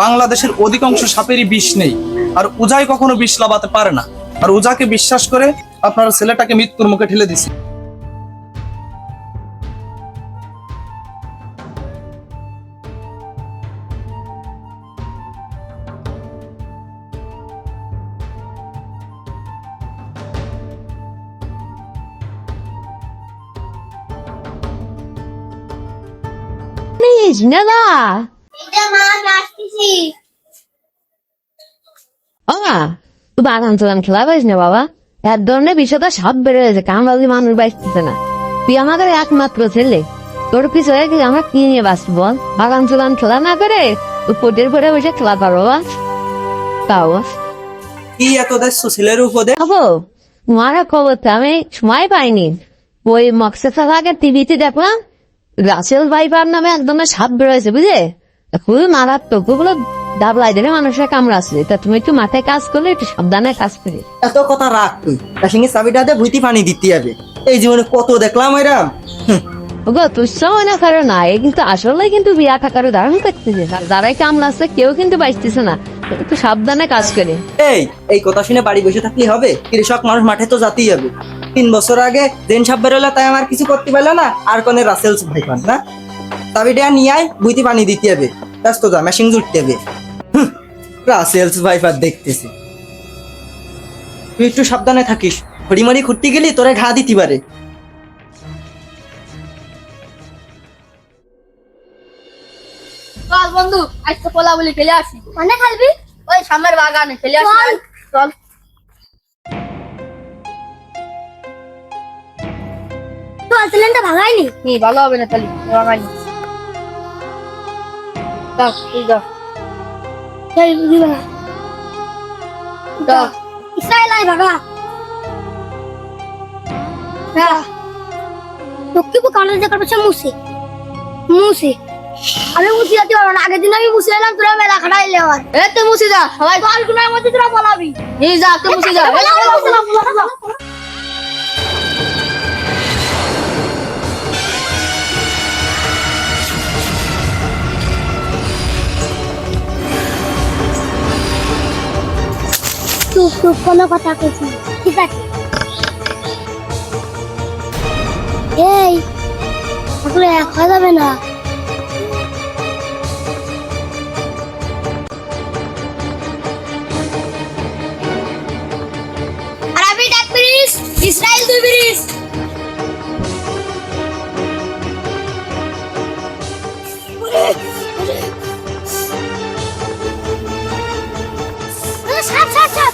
বাংলাদেশের অধিকাংশ সাপেরই বিষ নেই, আর উজাই কখনো বিষ লাগাতে পারে না। আর উজাকে বিশ্বাস করে আপনারা ছেলেটাকে মৃত্যুর মুখে ঠেলে দিচ্ছে। নেলা এটা মা আসতেছি। ও মা, তুই বাগান চলান খেলা পাইস না বাবা। এক ধরনের বিষয়টা সাপ বেড়ে গেছে, কামড়ালি মানুষ বাঁচতেছে না। তুই আমাদের একমাত্র ছেলে, তোর পিছনে আমরা কি নিয়ে বাঁচবো বল? বাগান চলান খেলা না করে তুই পোটের পরে বসে খেলা পারো বাবা। তাও কি এত দেখছো ছেলের উপদে? হবো তোমার খবর তো আমি সময় পাইনি। ওই মক্সেসার আগে টিভিতে দেখলাম রাসেল ভাইপার নামে একদম সাপ বেরোয়েছে, বুঝলে? খুবই মারাত্মক, ওগুলো ডাবলাই দিলে মানুষের কামড়াচ্ছে। তা তুমি একটু মাথায় কাজ করলে একটু সাবধানে কাজ করি। এত কথা রাখ তুই, তার সঙ্গে চাবিটা দিয়ে ভুইতি পানি দিতে হবে। এই জীবনে কত দেখলাম এরম। ওগো তুচ্ছ মনে করো না, এ কিন্তু আসলে কিন্তু বিয়া থাকার ধারণ করতেছে। যারাই কামড়াচ্ছে কেউ কিন্তু বাঁচতেছে না, একটু সাবধানে কাজ করি। এই কথা শুনে বাড়ি বসে থাকলে হবে? কৃষক মানুষ মাঠে তো যেতেই হবে। 3 বছর আগে জেন সাপ বেরোলে তাই আমার কিছু করতে পারলো না, আর কোনে রাসেলস ভাই পান না। চাবিটা নিয়ে আয়, ভুইতি পানি দিতে হবে। ব্যস্ত যা, মেশিন জুটতে হবে। রাসেলস ভাইপার দেখতেছি। তুই একটু সাবধানে থাকিস, হরিমারি খুঁড়তে গেলি তোরে ঘা দিতে পারে। চল বন্ধু, আজকে পোলা বলি খেলে আসি। মানে খেলবি? ওই সামনের বাগানে খেলে আসি। চল তো আসলেনটা ভাগাইনি। ভালো হবে না তাহলে ভাগাইনি। দাও এই দাও। এই দিবা। দাও। ইসরায়েলাই ভাগা। হ্যাঁ। লক্ষ্মীপুর কানে যে করছে মুসি। মুসি। আমি মুসি যেতে পারবো না। আগের দিন আমি মুসি এলাম, তোরা মেলা খাটাই লেওয়ার। এ তুই মুসি যা, সবাই গল গুনার মধ্যে তোরা বলাবি। এই যা তুই মুসি যা। চুপ চুপ, কোনো কথা কইছি ঠিক আছে? এই আসলে দেখা যাবে না। আরবি ডাক ব্রিজ, ইসরায়েল 2 ব্রিজ। সাপ সাপ সাপ।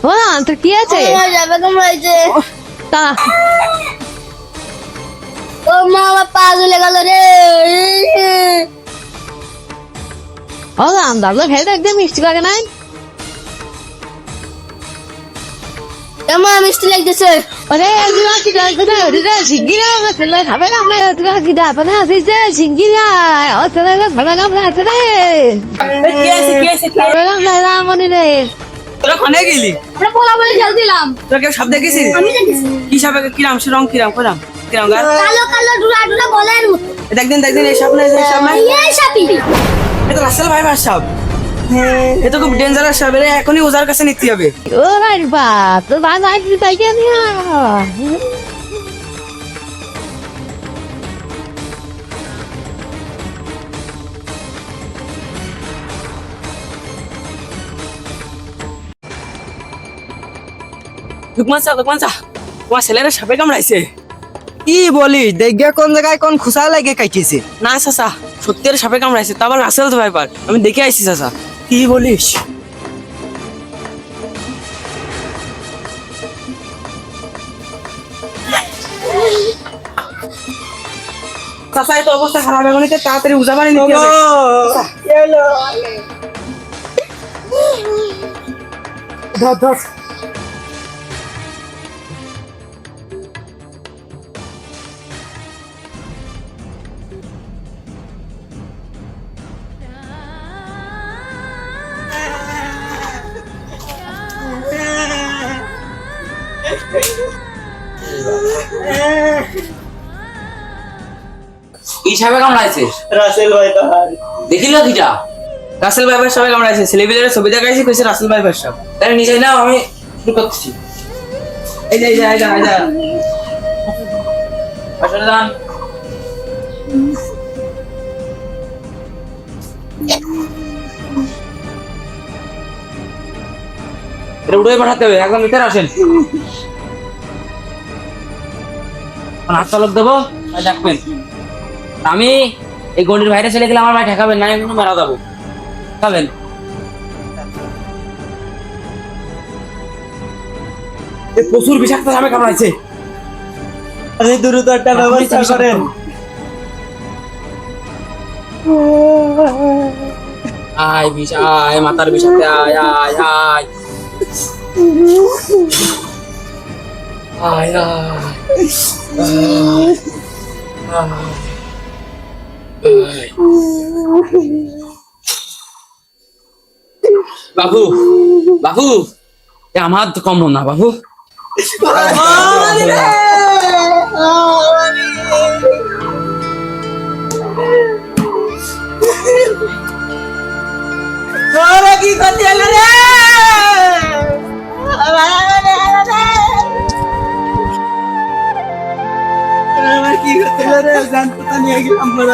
ও না, তোর কি আছে? তা ও মা, আমার পা জ্বলে গেল রে। ও না, দাদা খেলতে একদম মিষ্টি লাগে নাই। এমন মিষ্টি লাগতেছে। ওরে তুই কি লাগবে না? ওরে শিগগিরা আমার ছেলে খাবে না। আমরা তুই কি দাবা না আসিছে শিগগিরা। ও ছেলে খাবে না আমরা আছে রে। কি আছে না মনে রে। তোরা কোনে গেলি? আমরা পোলা বলে খেলছিলাম। তোরা কেউ সাপ দেখেছিস? আমি দেখেছি। কি সাপ? কিরাম রং কিরাম কিরাম কিরাম গাছ? কালো কালো ডুরা ডুরা বলের মতো। দেখদিন এই সাপ না, এই সাপ না। এই সাপি। এটা রাসেল ভাইপার সাপ। এটা খুব ডেঞ্জারাস সাপ, এর এখনই ওজার কাছে নিতে হবে। ও রাইট বাপ, তো বাবা আইছি তাই কেন? লুকমান চা তোমার ছেলেরা সাপে কামড়াইছে। কি বলিস? দেখবে কোন জায়গায় কোন খুসা লাগে কাটিয়েছে। না চাচা, সত্যি সাপে কামড়াইছে, তা আবার রাসেল ভাইপার। আমি দেখে আইছি চাচা। কি বলিস? চাচা এই তো অবস্থা খারাপ, এখন তাড়াতাড়ি উজা পানি নিতে হবে। ধর কি সাপে কামড়াইছে? রাসেল ভাই তার দেখিল কিটা? রাসেল ভাইপার সবাই কামড়াইছে, ছেলেপিলের ছবি দেখাইছে, কইছে রাসেল ভাইপার সব। তাহলে নিজে নাও, আমি শুরু করছি। এই যা আসলে যান। এটা উড়ে পাঠাতে হবে, একদম ভিতরে আসেন। হাত চালক দেবো, দেখবেন। আমি এই গন্ডির বাইরে চলে গেলে আমার ভাই ঠেকাবেন না, কিন্তু মারা যাবো। খাবেন প্রচুর বিষাক্ত সাপে কামড়াইছে। আপনি দ্রুত একটা ব্যবস্থা করেন। আয় বিষ, আয় মাথার বিষাক্ত, আয় আয় আয় আয় বাবু বাবু, এ আমার তো কম না বাবু। কি করতে এলো রে? আমার কি করতে এলো রে? জানতে তো নিয়ে গেলাম বড়।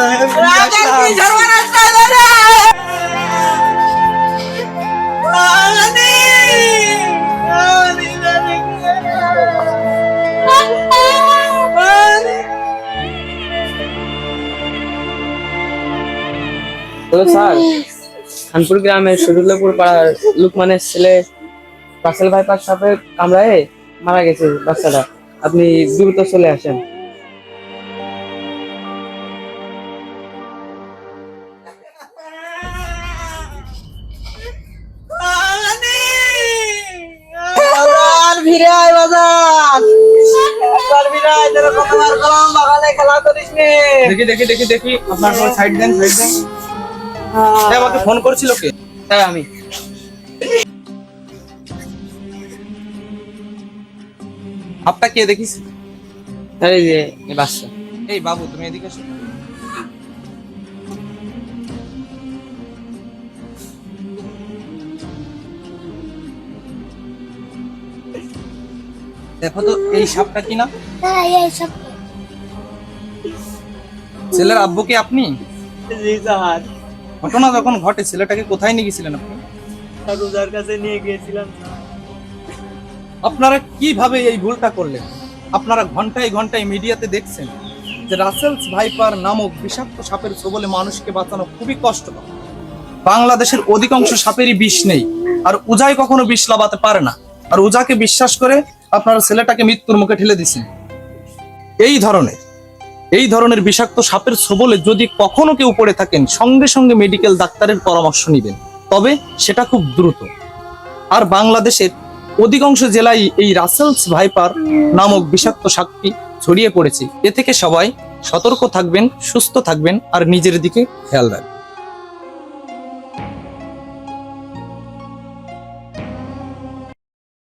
স্যার, খানপুর গ্রামের শরীরপুর পাড়ার লুকমানের ছেলে রাসেল ভাইপার সাপে কামড়ায় মারা গেছে বাচ্চাটা। আপনি দ্রুত চলে আসেন। ভিড়ে আয় বাজার, ভিড়ে আয়, তোর কতবার কলম বাগানে খেলা করিস নে। দেখি আপনার সাইড দেন। আমাকে ফোন করেছিল কে? হ্যাঁ আমি। আপটা কে দেখিস? এই যে এই বাচ্চা। এই বাবু, তুমি এদিকে এসো। দেখো তো এই সাপটা কি না? হ্যাঁ এই সব ছেলের আব্বু কি আপনি? জি স্যার, ঘটনা যখন ঘটে ছেলেটাকে কোথায় নিয়ে গেছিলেন আপনি? রোজার কাছে নিয়ে গিয়েছিলাম। আপনারা কিভাবে এই ভুলটা করলেন? আপনারা ঘন্টায় ঘন্টায় মিডিয়াতে দেখছেন যে রাসেলস ভাইপার নামক বিষাক্ত সাপের ছোবলে মানুষকে বাঁচানো খুবই কষ্টকর। বাংলাদেশের অধিকাংশ সাপেরই বিষ নেই, আর উজাই কখনো বিষ লাগাতে পারে না। আর উজাকে বিশ্বাস করে আপনারা ছেলেটাকে মৃত্যুর মুখে ঠেলে দিচ্ছেন। এই ধরনের বিষাক্ত সাপের ছোবলে যদি কখনো কেউ পড়ে থাকেন, সঙ্গে সঙ্গে মেডিকেল ডাক্তারের পরামর্শ নেবেন, তবে সেটা খুব দ্রুত। আর বাংলাদেশের অধিকাংশ জেলায় এই রাসেলস ভাইপার নামক বিষাক্ত সাপটি ছড়িয়ে পড়েছে। এ থেকে সবাই সতর্ক থাকবেন, সুস্থ থাকবেন আর নিজের দিকে খেয়াল রাখবেন।